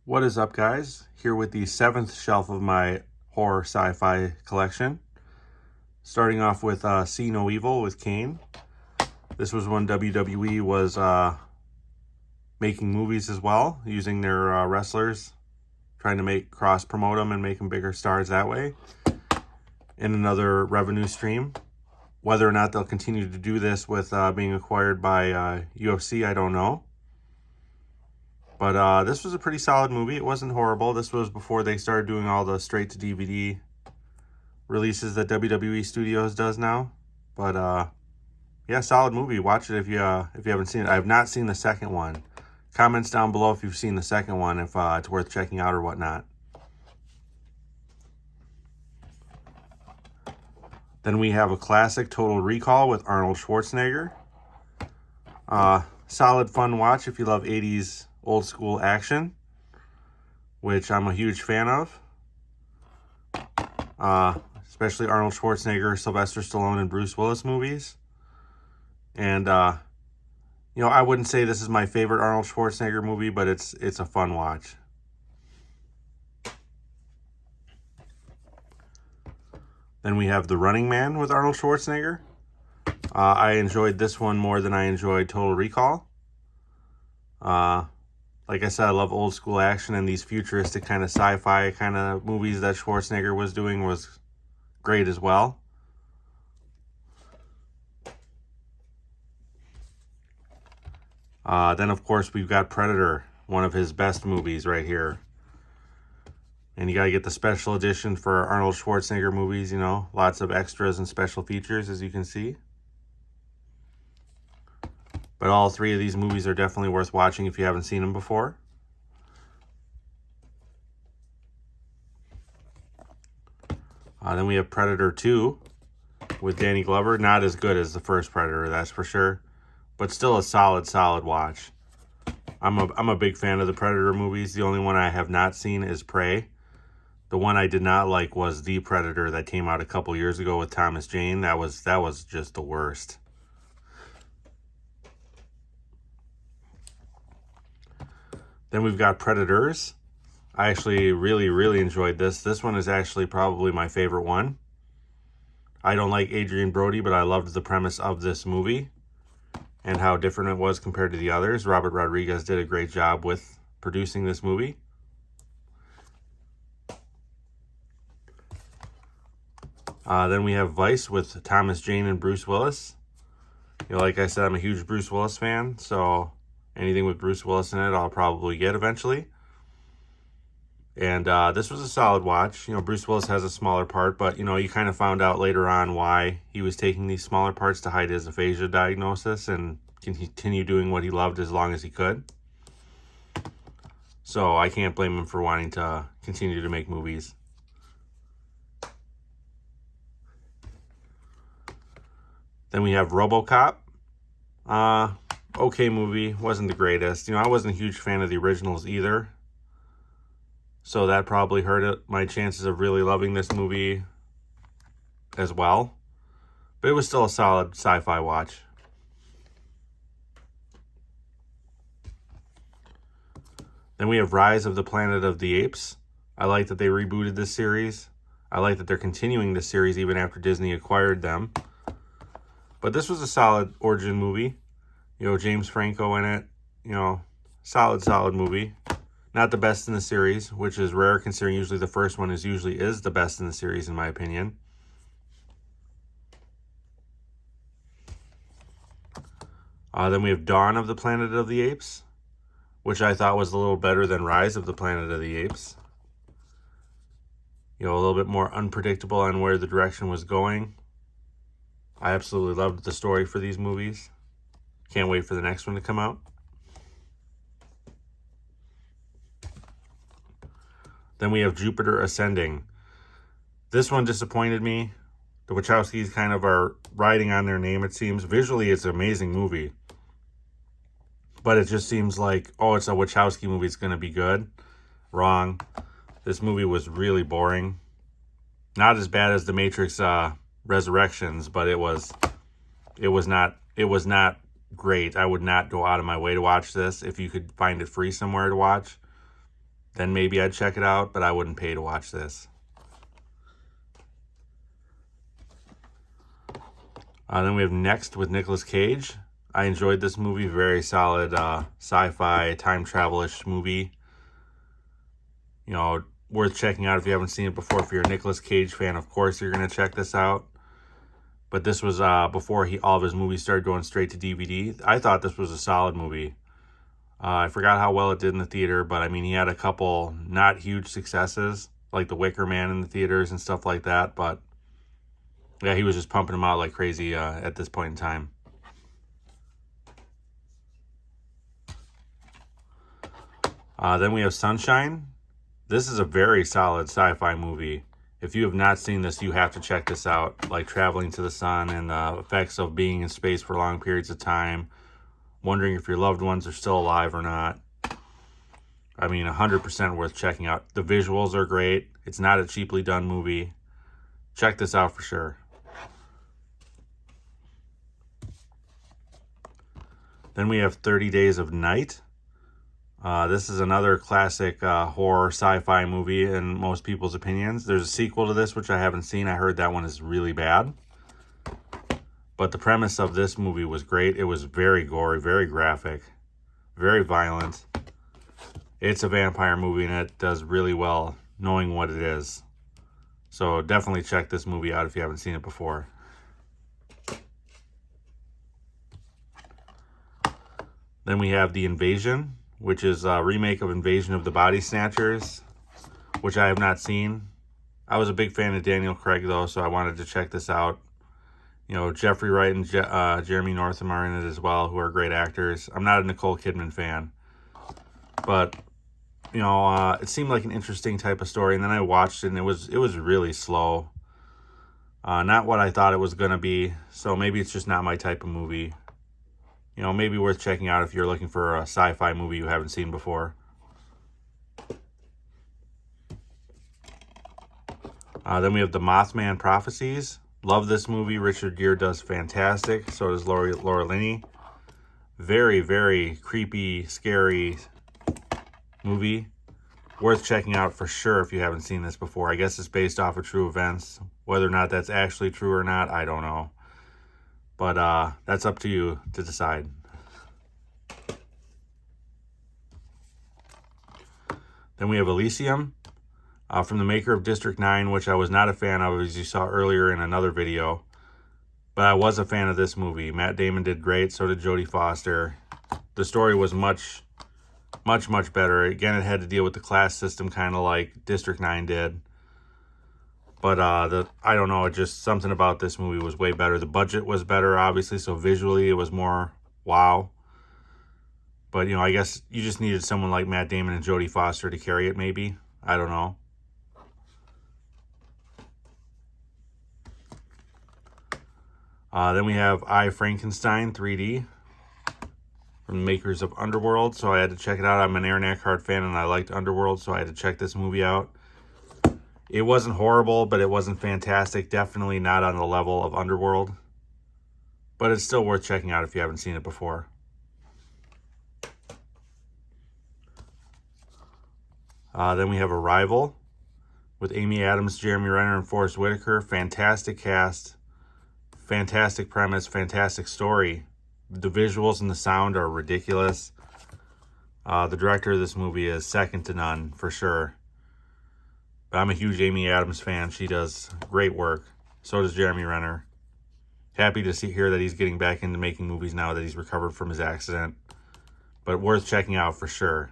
What is up, guys? Here with the 7th shelf of my horror sci-fi collection. Starting off with See No Evil with Kane. This was when WWE was making movies as well, using their wrestlers, trying to make cross-promote them and make them bigger stars that way. And another revenue stream. Whether or not they'll continue to do this with being acquired by UFC, I don't know. But this was a pretty solid movie. It wasn't horrible. This was before they started doing all the straight-to-DVD releases that WWE Studios does now. But yeah, solid movie. Watch it if you haven't seen it. I have not seen the second one. Comments down below if you've seen the second one, if it's worth checking out or whatnot. Then we have a classic, Total Recall with Arnold Schwarzenegger. Solid, fun watch if you love 80s old school action, which I'm a huge fan of. Especially Arnold Schwarzenegger, Sylvester Stallone, and Bruce Willis movies. And you know, I wouldn't say this is my favorite Arnold Schwarzenegger movie, but it's a fun watch. Then we have The Running Man with Arnold Schwarzenegger. I enjoyed this one more than I enjoyed Total Recall. Like I said, I love old school action, and these futuristic kind of sci-fi kind of movies that Schwarzenegger was doing was great as well. Then, of course, we've got Predator, one of his best movies right here. And you got to get the special edition for Arnold Schwarzenegger movies, you know. Lots of extras and special features, as you can see. But all three of these movies are definitely worth watching if you haven't seen them before. Then we have Predator 2 with Danny Glover. Not as good as the first Predator, that's for sure. But still a solid watch. I'm a big fan of the Predator movies. The only one I have not seen is Prey. The one I did not like was The Predator that came out a couple years ago with Thomas Jane. That was just the worst. Then we've got Predators. I actually really enjoyed this. This one is actually probably my favorite one. I don't like Adrian Brody, but I loved the premise of this movie and how different it was compared to the others. Robert Rodriguez did a great job with producing this movie. Then we have Vice with Thomas Jane and Bruce Willis. You know, like I said, I'm a huge Bruce Willis fan, so anything with Bruce Willis in it, I'll probably get eventually. And this was a solid watch. You know, Bruce Willis has a smaller part, but, you know, you kind of found out later on why he was taking these smaller parts to hide his aphasia diagnosis and continue doing what he loved as long as he could. So I can't blame him for wanting to continue to make movies. Then we have RoboCop. Okay movie, wasn't the greatest. You know, I wasn't a huge fan of the originals either. So that probably hurt my chances of really loving this movie as well. But it was still a solid sci-fi watch. Then we have Rise of the Planet of the Apes. I like that they rebooted this series. I like that they're continuing this series even after Disney acquired them. But this was a solid origin movie. You know, James Franco in it. You know, solid movie. Not the best in the series, which is rare considering usually the first one is the best in the series in my opinion. Then we have Dawn of the Planet of the Apes, which I thought was a little better than Rise of the Planet of the Apes. You know, a little bit more unpredictable on where the direction was going. I absolutely loved the story for these movies. Can't wait for the next one to come out. Then we have Jupiter Ascending. This one disappointed me. The Wachowskis kind of are riding on their name, it seems. Visually, it's an amazing movie. But it just seems like, oh, it's a Wachowski movie, it's going to be good. Wrong. This movie was really boring. Not as bad as The Matrix Resurrections, but it was not great. I would not go out of my way to watch this. If you could find it free somewhere to watch, then maybe I'd check it out, but I wouldn't pay to watch this. Then we have Next with Nicolas Cage. I enjoyed this movie. Very solid sci-fi, time travel-ish movie. You know, worth checking out if you haven't seen it before. If you're a Nicolas Cage fan, of course you're going to check this out. But this was before all of his movies started going straight to DVD. I thought this was a solid movie. I forgot how well it did in the theater, but I mean, he had a couple not huge successes, like The Wicker Man in the theaters and stuff like that. But yeah, he was just pumping them out like crazy at this point in time. Then we have Sunshine. This is a very solid sci-fi movie. If you have not seen this, you have to check this out. Like traveling to the sun and the effects of being in space for long periods of time. Wondering if your loved ones are still alive or not. I mean, 100% worth checking out. The visuals are great. It's not a cheaply done movie. Check this out for sure. Then we have 30 Days of Night. This is another classic horror sci-fi movie in most people's opinions. There's a sequel to this, which I haven't seen. I heard that one is really bad. But the premise of this movie was great. It was very gory, very graphic, very violent. It's a vampire movie, and it does really well knowing what it is. So definitely check this movie out if you haven't seen it before. Then we have The Invasion, which is a remake of Invasion of the Body Snatchers, which I have not seen. I was a big fan of Daniel Craig, though, so I wanted to check this out. You know, Jeffrey Wright and Jeremy Northam are in it as well, who are great actors. I'm not a Nicole Kidman fan, but, you know, it seemed like an interesting type of story, and then I watched it, and it was really slow. Not what I thought it was going to be, so maybe it's just not my type of movie. You know, maybe worth checking out if you're looking for a sci-fi movie you haven't seen before. Then we have the Moth Man Prophecies. Love this movie. Richard Gere does fantastic. So does Laura Linney. Very, very creepy, scary movie. Worth checking out for sure if you haven't seen this before. I guess it's based off of true events. Whether or not that's actually true or not, I don't know. But that's up to you to decide. Then we have Elium. From the maker of District 9, which I was not a fan of, as you saw earlier in another video. But I was a fan of this movie. Matt Damon did great, so did Jodie Foster. The story was much better. Again, it had to deal with the class system, kind of like District 9 did. But I don't know, just something about this movie was way better. The budget was better, obviously, so visually it was more wow. But, you know, I guess you just needed someone like Matt Damon and Jodie Foster to carry it, maybe. I don't know. Then we have I, Frankenstein 3D from the makers of Underworld. So I had to check it out. I'm an Aaron Eckhart fan, and I liked Underworld, so I had to check this movie out. It wasn't horrible, but it wasn't fantastic. Definitely not on the level of Underworld. But it's still worth checking out if you haven't seen it before. Then we have Arrival with Amy Adams, Jeremy Renner, and Forest Whitaker. Fantastic cast. Fantastic premise. Fantastic story. The visuals and the sound are ridiculous. The director of this movie is second to none, for sure. But I'm a huge Amy Adams fan. She does great work. So does Jeremy Renner. Happy to hear that he's getting back into making movies now that he's recovered from his accident. But worth checking out for sure.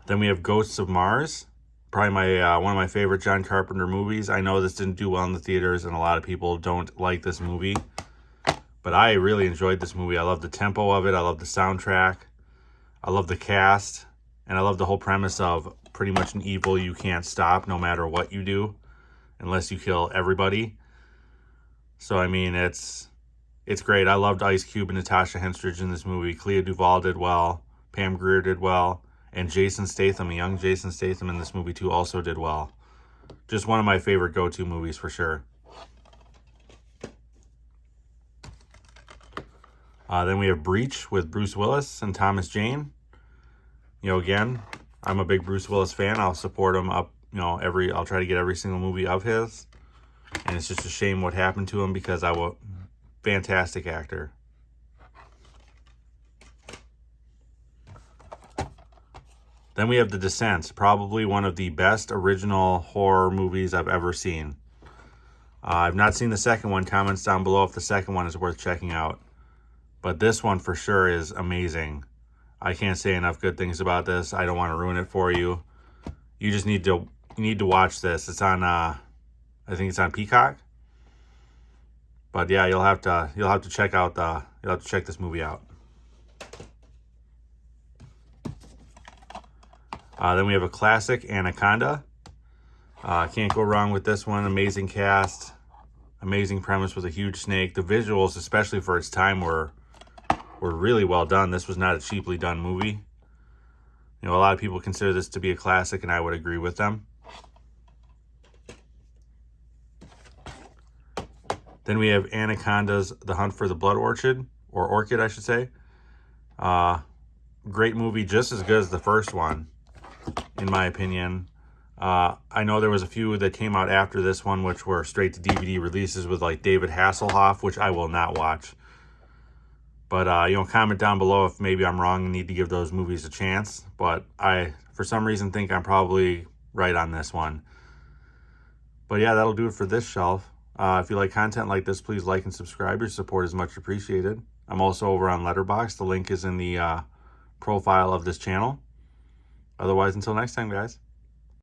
Then we have Ghosts of Mars. Probably one of my favorite John Carpenter movies. I know this didn't do well in the theaters, and a lot of people don't like this movie. But I really enjoyed this movie. I love the tempo of it. I love the soundtrack. I love the cast. And I love the whole premise of pretty much an evil you can't stop no matter what you do. Unless you kill everybody. So, I mean, it's great. I loved Ice Cube and Natasha Henstridge in this movie. Clea Duvall did well. Pam Grier did well. And Jason Statham, young Jason Statham in this movie too, also did well. Just one of my favorite go-to movies for sure. Then we have Breach with Bruce Willis and Thomas Jane. You know, again, I'm a big Bruce Willis fan. I'll support him up, you know, I'll try to get every single movie of his. And it's just a shame what happened to him because fantastic actor. Then we have The Descent, probably one of the best original horror movies I've ever seen. I've not seen the second one. Comments down below if the second one is worth checking out. But this one for sure is amazing. I can't say enough good things about this. I don't want to ruin it for you. You just need to watch this. It's on I think it's on Peacock. But yeah, you'll have to check this movie out. Then we have a classic, Anaconda. Can't go wrong with this one. Amazing cast, amazing premise with a huge snake. The visuals, especially for its time, were really well done. This was not a cheaply done movie. You know, a lot of people consider this to be a classic, and I would agree with them. Then we have Anaconda's The Hunt for the Blood Orchid, or Orchid, I should say. Great movie, just as good as the first one, in my opinion. I know there was a few that came out after this one, which were straight to DVD releases with like David Hasselhoff, which I will not watch. But, you know, comment down below if maybe I'm wrong and need to give those movies a chance. But I, for some reason, think I'm probably right on this one. But yeah, that'll do it for this shelf. If you like content like this, please like and subscribe. Your support is much appreciated. I'm also over on Letterboxd. The link is in the profile of this channel. Otherwise, until next time, guys.